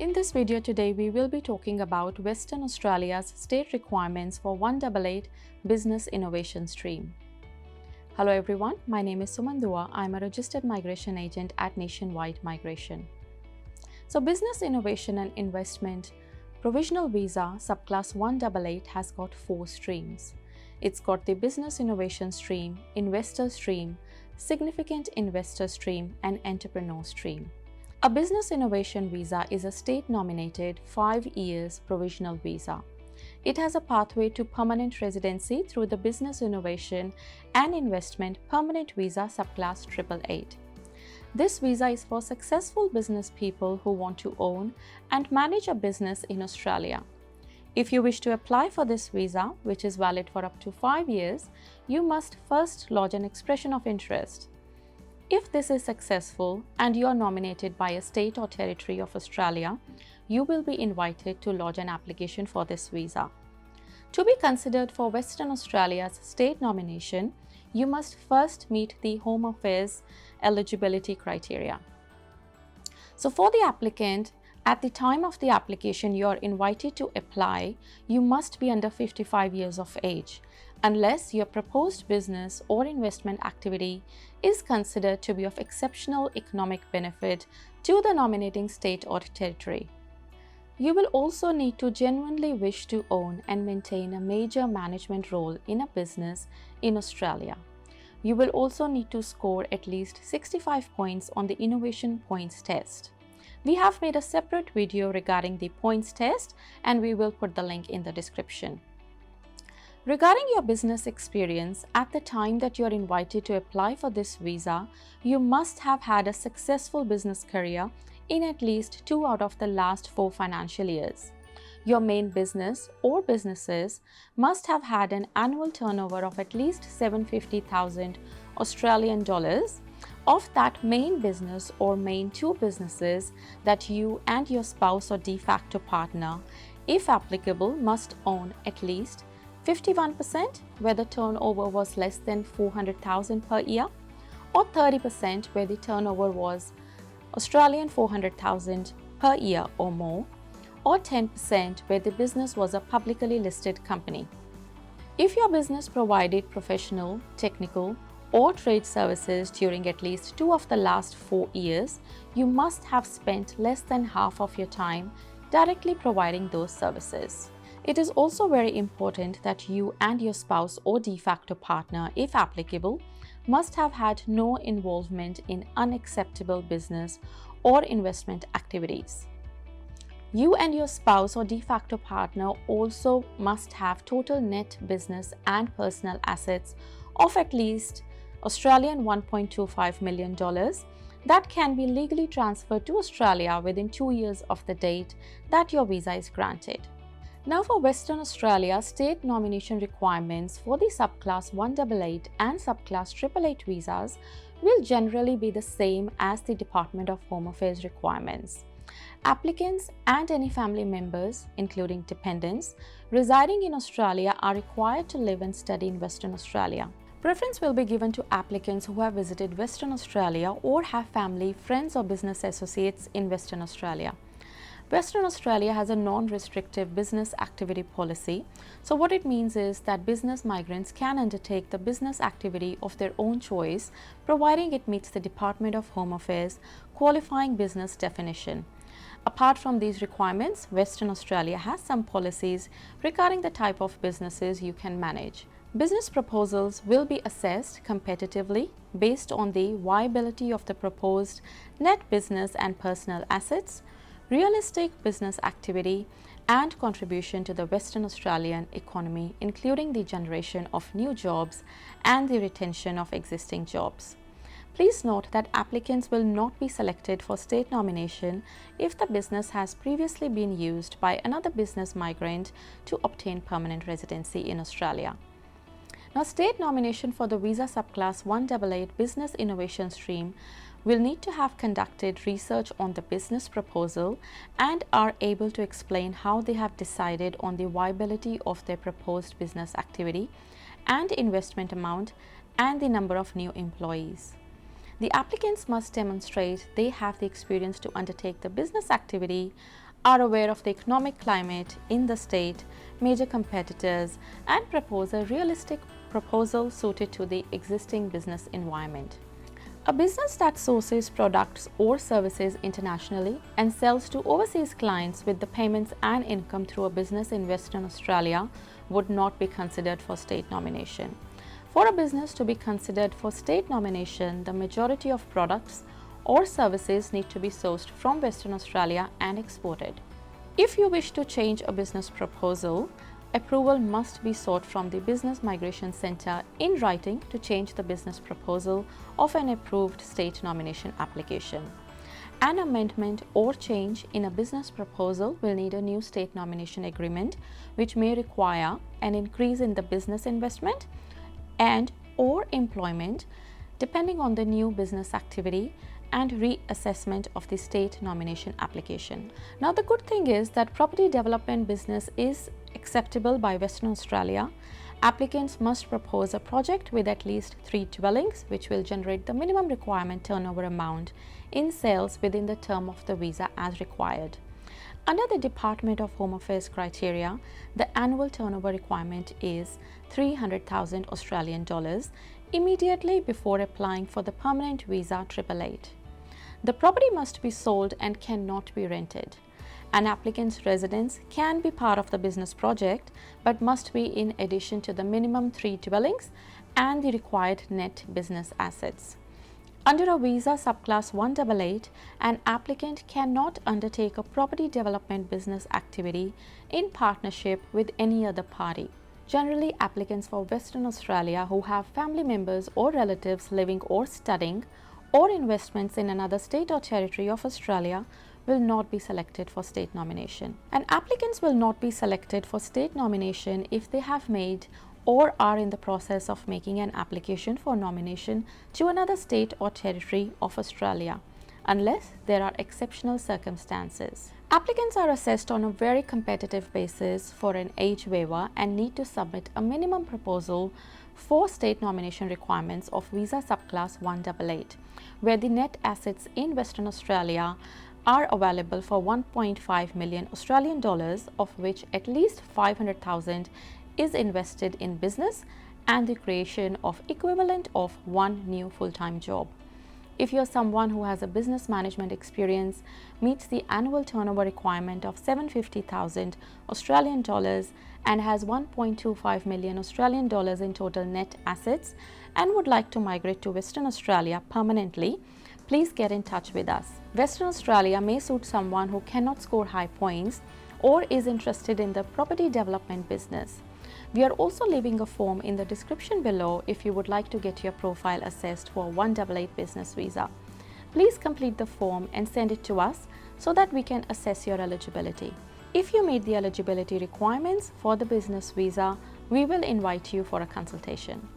In this video today, we will be talking about Western Australia's state requirements for 188 Business Innovation Stream. Hello everyone, my name is Suman Dua. I'm a registered migration agent at Nationwide Migration. So Business Innovation and Investment Provisional Visa Subclass 188 has got 4 streams. It's got the Business Innovation Stream, Investor Stream, Significant Investor Stream and Entrepreneur Stream. A Business Innovation Visa is a state-nominated 5 years provisional visa. It has a pathway to permanent residency through the Business Innovation and Investment Permanent Visa Subclass 888. This visa is for successful business people who want to own and manage a business in Australia. If you wish to apply for this visa, which is valid for up to 5 years, you must first lodge an expression of interest. If this is successful and you are nominated by a state or territory of Australia, you will be invited to lodge an application for this visa. To be considered for Western Australia's state nomination, you must first meet the Home Affairs eligibility criteria. So for the applicant, at the time of the application you are invited to apply, you must be under 55 years of age, unless your proposed business or investment activity is considered to be of exceptional economic benefit to the nominating state or territory. You will also need to genuinely wish to own and maintain a major management role in a business in Australia. You will also need to score at least 65 points on the Innovation Points Test. We have made a separate video regarding the points test and we will put the link in the description. Regarding your business experience, at the time that you are invited to apply for this visa, you must have had a successful business career in at least 2 out of the last 4 financial years. Your main business or businesses must have had an annual turnover of at least 750,000 Australian dollars. Of that main business or main 2 businesses that you and your spouse or de facto partner, if applicable, must own at least 51% where the turnover was less than 400,000 per year, or 30% where the turnover was Australian 400,000 per year or more, or 10% where the business was a publicly listed company. If your business provided professional, technical, or trade services during at least 2 of the last 4 years, you must have spent less than half of your time directly providing those services. It is also very important that you and your spouse or de facto partner, if applicable, must have had no involvement in unacceptable business or investment activities. You and your spouse or de facto partner also must have total net business and personal assets of at least Australian $1.25 million that can be legally transferred to Australia within 2 years of the date that your visa is granted. Now for Western Australia, state nomination requirements for the subclass 188 and subclass 888 visas will generally be the same as the Department of Home Affairs requirements. Applicants and any family members, including dependents, residing in Australia are required to live and study in Western Australia. Preference will be given to applicants who have visited Western Australia or have family, friends or business associates in Western Australia. Western Australia has a non-restrictive business activity policy. So what it means is that business migrants can undertake the business activity of their own choice, providing it meets the Department of Home Affairs qualifying business definition. Apart from these requirements, Western Australia has some policies regarding the type of businesses you can manage. Business proposals will be assessed competitively based on the viability of the proposed net business and personal assets, realistic business activity, and contribution to the Western Australian economy, including the generation of new jobs and the retention of existing jobs. Please note that applicants will not be selected for state nomination if the business has previously been used by another business migrant to obtain permanent residency in Australia. Now, state nomination for the visa subclass 188 Business Innovation Stream will need to have conducted research on the business proposal and are able to explain how they have decided on the viability of their proposed business activity and investment amount and the number of new employees. The applicants must demonstrate they have the experience to undertake the business activity, are aware of the economic climate in the state, major competitors, and propose a realistic proposal suited to the existing business environment. A business that sources products or services internationally and sells to overseas clients with the payments and income through a business in Western Australia would not be considered for state nomination. For a business to be considered for state nomination, the majority of products or services need to be sourced from Western Australia and exported. If you wish to change a business proposal, approval must be sought from the Business Migration Centre in writing to change the business proposal of an approved state nomination application. An amendment or change in a business proposal will need a new state nomination agreement, which may require an increase in the business investment and or employment depending on the new business activity and reassessment of the state nomination application. Now, the good thing is that property development business is acceptable by Western Australia. Applicants must propose a project with at least 3 dwellings, which will generate the minimum requirement turnover amount in sales within the term of the visa as required. Under the Department of Home Affairs criteria, the annual turnover requirement is 300,000 Australian dollars immediately before applying for the permanent visa 888. The property must be sold and cannot be rented. An applicant's residence can be part of the business project but must be in addition to the minimum 3 dwellings and the required net business assets. Under a visa subclass 188, an applicant cannot undertake a property development business activity in partnership with any other party. Generally, applicants for Western Australia who have family members or relatives living or studying or investments in another state or territory of Australia will not be selected for state nomination. And applicants will not be selected for state nomination if they have made or are in the process of making an application for nomination to another state or territory of Australia, unless there are exceptional circumstances. Applicants are assessed on a very competitive basis for an age waiver and need to submit a minimum proposal for state nomination requirements of visa subclass 188, where the net assets in Western Australia are available for 1.5 million Australian dollars, of which at least 500,000 is invested in business and the creation of equivalent of 1 new full-time job. If you're someone who has a business management experience, meets the annual turnover requirement of 750,000 Australian dollars and has 1.25 million Australian dollars in total net assets and would like to migrate to Western Australia permanently, please get in touch with us. Western Australia may suit someone who cannot score high points or is interested in the property development business. We are also leaving a form in the description below if you would like to get your profile assessed for 188 business visa. Please complete the form and send it to us so that we can assess your eligibility. If you meet the eligibility requirements for the business visa, we will invite you for a consultation.